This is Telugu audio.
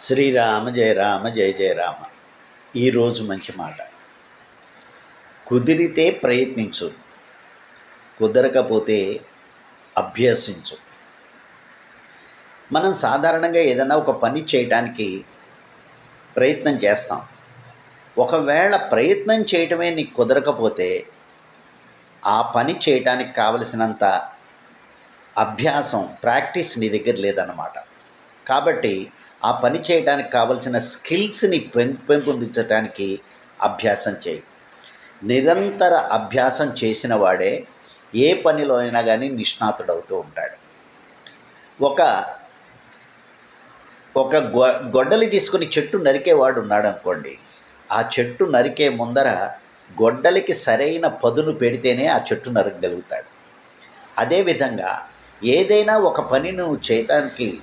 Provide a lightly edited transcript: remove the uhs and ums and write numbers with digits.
శ్రీరామ జయ రామ జయ జయ రామ. ఈరోజు మంచి మాట. కుదిరితే ప్రయత్నించు, కుదరకపోతే అభ్యసించు. మనం సాధారణంగా ఏదైనా ఒక పని చేయటానికి ప్రయత్నం చేస్తాం. ఒకవేళ ప్రయత్నం చేయటమే నీకు కుదరకపోతే ఆ పని చేయటానికి కావలసినంత అభ్యాసం, ప్రాక్టీస్ నీ దగ్గర లేదన్నమాట. కాబట్టి ఆ పని చేయడానికి కావలసిన స్కిల్స్ని పెంపొందించడానికి అభ్యాసం చేయి. నిరంతర అభ్యాసం చేసిన వాడే ఏ పనిలో అయినా కానీ నిష్ణాతుడవుతూ ఉంటాడు. ఒక ఒక గొడ్డలి తీసుకుని చెట్టు నరికేవాడు ఉన్నాడు అనుకోండి. ఆ చెట్టు నరికే ముందర గొడ్డలికి సరైన పదును పెడితేనే ఆ చెట్టు నరకగలుగుతాడు. అదేవిధంగా ఏదైనా ఒక పని నువ్వు చేయటానికి